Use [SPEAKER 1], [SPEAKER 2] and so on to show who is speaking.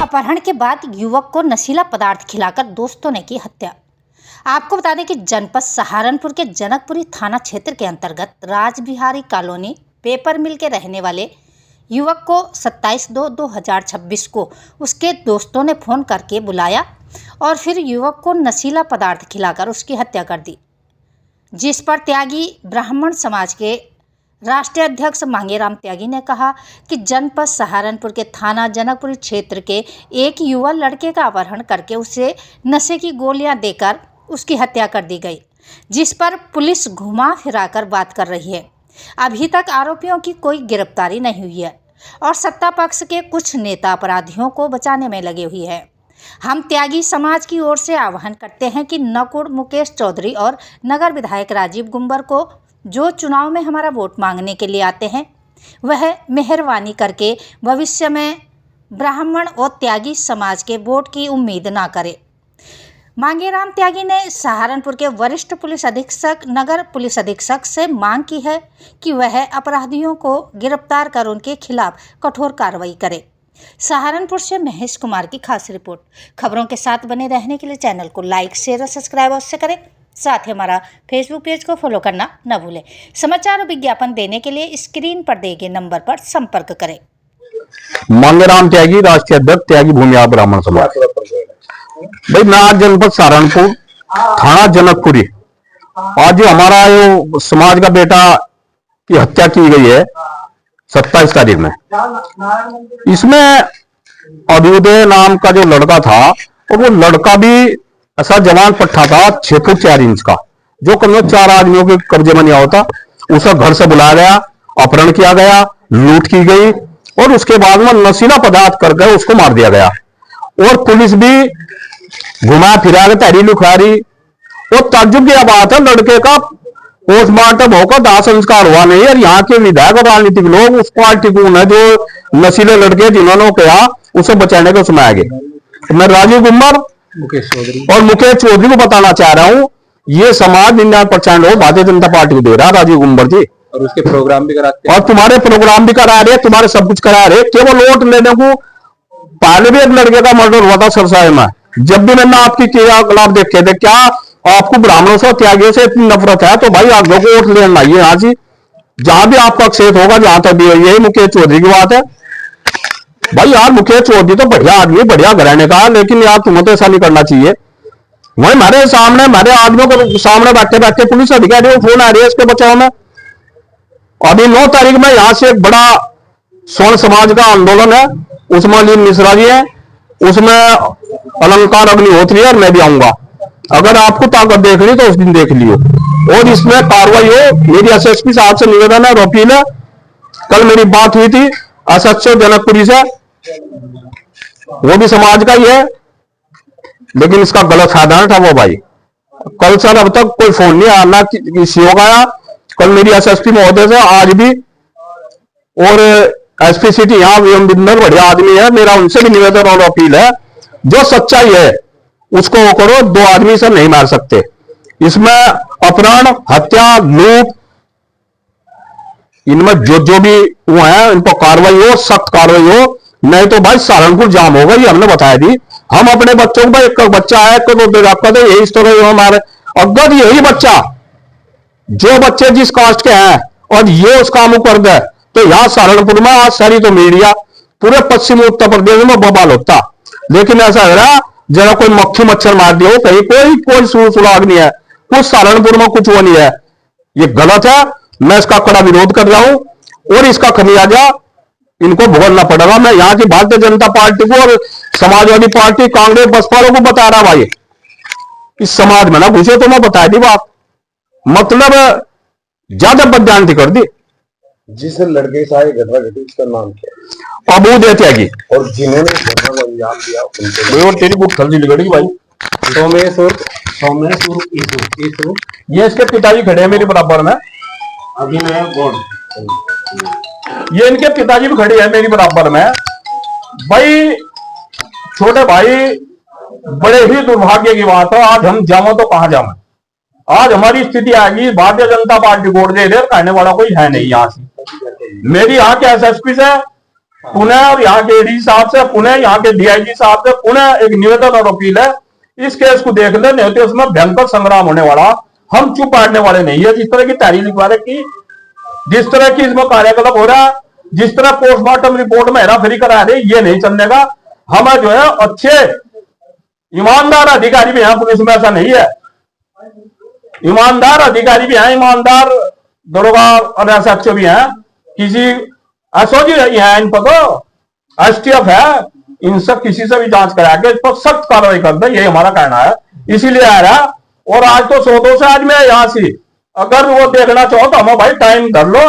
[SPEAKER 1] अपहरण के बाद युवक को नशीला पदार्थ खिलाकर दोस्तों ने की हत्या। आपको बता दें कि जनपद सहारनपुर के जनकपुरी थाना क्षेत्र के अंतर्गत राजबिहारी कॉलोनी पेपर मिल के रहने वाले युवक को 27/2/2026 को उसके दोस्तों ने फ़ोन करके बुलाया और फिर युवक को नशीला पदार्थ खिलाकर उसकी हत्या कर दी, जिस पर त्यागी ब्राह्मण समाज के राष्ट्रीय अध्यक्ष मांगेराम त्यागी ने कहा कि जनपद सहारनपुर के थाना जनकपुरी क्षेत्र के एक युवा लड़के का अपहरण करके उसे नशे की गोलियां देकर उसकी हत्या कर दी गई, जिस पर पुलिस घुमा फिराकर बात कर रही है। अभी तक आरोपियों की कोई गिरफ्तारी नहीं हुई है और सत्ता पक्ष के कुछ नेता अपराधियों को बचाने में लगे हुए हैं। हम त्यागी समाज की ओर से आह्वान करते हैं कि नकुड़ मुकेश चौधरी और नगर विधायक राजीव गुंबर को जो चुनाव में हमारा वोट मांगने के लिए आते हैं, वह मेहरबानी करके भविष्य में ब्राह्मण और त्यागी समाज के वोट की उम्मीद ना करें। मांगेराम त्यागी ने सहारनपुर के वरिष्ठ पुलिस अधीक्षक नगर पुलिस अधीक्षक से मांग की है कि वह अपराधियों को गिरफ्तार कर उनके खिलाफ कठोर कार्रवाई करे। सहारनपुर से महेश कुमार की खास रिपोर्ट। खबरों के साथ बने रहने के लिए चैनल को लाइक, शेयर और सब्सक्राइब अवश्य करें। साथ ही हमारा फेसबुक पेज को फॉलो करना न भूलें। समाचार और विज्ञापन देने के लिए स्क्रीन पर दिए गए नंबर पर संपर्क करें।
[SPEAKER 2] मांगेराम त्यागी, राष्ट्रीय अध्यक्ष त्यागी भूमिया ब्राह्मण समाज। भाई मैं आज जनपद सहारनपुर थाना जनकपुरी, आज जो हमारा जो समाज का बेटा की हत्या की गई है 27 तारीख में, इसमें अभ्युदय नाम का जो लड़का था, और वो लड़का भी ऐसा जवान पट्टा था 6 फुट 4 इंच का, जो कम 4 आदमियों के कब्जे में नहीं होता। उसे घर से बुलाया गया, अपहरण किया गया, लूट की गई और उसके बाद में नशीला पदार्थ करके उसको मार दिया गया। और पुलिस भी घुमा फिरा के तहरीर लिखवारी। और ताज्जुब की बात है, लड़के का पोस्टमार्टम होकर दाह संस्कार हुआ नहीं। और यहाँ के विधायक और राजनीतिक लोग उस पार्टी को है जो नशीले लड़के जिन्होंने कहा उसे बचाने के उसमें आगे। मैं राजीव गुम्बर और मुकेश चौधरी को बताना चाह रहा हूँ, ये समाज 99% लोग भारतीय जनता पार्टी को दे रहा है राजीव गुम्बर जी,
[SPEAKER 3] और उसके प्रोग्राम भी कराते हैं
[SPEAKER 2] और तुम्हारे प्रोग्राम भी करा रहे, तुम्हारे सब कुछ करा रहे, केवल वोट लेने को। पहले भी एक लड़के का मर्डर हुआ था सरसाई में। जब भी मैंने आपकी क्रियाकलाप देखे थे, क्या आपको ब्राह्मणों से त्यागियों से इतनी नफरत है, तो भाई आगे को वोट लेना आइए यहाँ से, जहां भी आपका क्षेत्र होगा, जहां तक भी यही मुकेश चौधरी की बात है। भाई यार मुकेश चौधरी तो बढ़िया आदमी, बढ़िया घराने का, लेकिन यार तुम्हें तो ऐसा नहीं करना चाहिए। वही हमारे सामने, हमारे आदमियों के सामने बैठे बैठे पुलिस अधिकारी को फोन आ रही है इसके बचाव में। अभी 9 तारीख में यहाँ से एक बड़ा स्वर्ण समाज का आंदोलन है, उसमें अलीम मिश्रा जी है, उसमें अलंकार अग्निहोत्री है, और मैं भी आऊंगा। अगर आपको ताकत देख ली तो उस दिन देख लियो, और इसमें कार्रवाई हो। मेरी एसएसपी साहब से निवेदन है और अपील है। कल मेरी बात हुई थी एसएचओ जनकपुरी से, वो भी समाज का ही है, लेकिन इसका गलत फायदा था वो भाई। कल सर अब तक कोई फोन नहीं आया, ना किसी का आया। कल मेरी एसएसपी महोदय से आज भी, और एसपी सिटी यहाँ बिंदर बढ़िया आदमी है, मेरा उनसे भी निवेदन और अपील है, जो सच्चाई है उसको वो करो। 2 आदमी से नहीं मार सकते। इसमें अपहरण, हत्या, लूट, इनमें जो भी वो है, इन पर कार्रवाई हो, सख्त कार्रवाई हो, नहीं तो भाई सहारनपुर जाम होगा। ये हमने बताया दी। हम अपने बच्चों को, एक बच्चा है तो यही स्टोरी हमारे, अगर यही बच्चा, जो बच्चे जिस कास्ट के हैं और ये उस काम कर दे, तो यहाँ सहारनपुर में आज सारी तो मीडिया पूरे पश्चिमी उत्तर प्रदेश में बवाल होता। लेकिन ऐसा है ना, जरा कोई मक्खी मच्छर मार दिया हो कहीं, कोई सुराग नहीं है, कुछ सहारनपुर में कुछ वो नहीं है। ये गलत है, मैं इसका कड़ा विरोध कर रहा हूं और इसका खमियाजा इनको भुगतना पड़ेगा। मैं यहाँ की भारतीय जनता पार्टी को और समाजवादी पार्टी, कांग्रेस, बसपा को बता रहा भाई, इस समाज में ना घुसे तो मैं बता दी बात, मतलब ज्यादा बदजानती कर दी।
[SPEAKER 3] जिस लड़के से ये घटना घटी उसका नाम क्या है?
[SPEAKER 2] अभ्युदय त्यागी।
[SPEAKER 3] और जिन्होंने घटना को अंजाम दिया
[SPEAKER 2] उनको तेरी बुक खलजी लिखड़ी भाई।
[SPEAKER 3] सोमेश
[SPEAKER 2] ये इसके पिताजी खड़े हैं मेरे बराबर में,
[SPEAKER 3] अभिनय गौड़,
[SPEAKER 2] ये इनके पिताजी भी खड़े हैं मेरी बराबर में। भाई छोटे भाई, बड़े ही दुर्भाग्य की बात है, आज हम जामो तो कहां जामो। आज हमारी स्थिति आएगी, भारतीय जनता पार्टी वोट दे दे, कहने वाला कोई है नहीं यहाँ से। मेरी यहाँ के एसएसपी से पुणे और यहाँ के एडी साहब से, पुणे यहाँ के डीआईजी साहब से पुणे एक निवेदन और अपील है, इस केस को देख ले, नहीं तो उसमें भयंकर संग्राम होने वाला। हम चुप बैठने वाले नहीं है। जिस तरह की तहरीर लिखवा रही, जिस तरह की इसमें कार्यकलाप हो रहा है, जिस तरह पोस्टमार्टम रिपोर्ट में हेराफेरी करा रहे, ये नहीं चलने का। हमें जो है अच्छे ईमानदार अधिकारी भी यहाँ पुलिस में, ऐसा नहीं है, ईमानदार अधिकारी भी हैं, ईमानदार दरोगा और एसएचओ भी हैं। किसी एसओजी है, इन पर तो एसटीएफ है, इनसे किसी से भी जांच करा के इस पर सख्त कार्रवाई कर दे, यही हमारा कहना है। इसीलिए आ रहा। और आज तो 100 से आज मैं यहाँ से, अगर वो देखना चाहो तो हम भाई टाइम धर लो।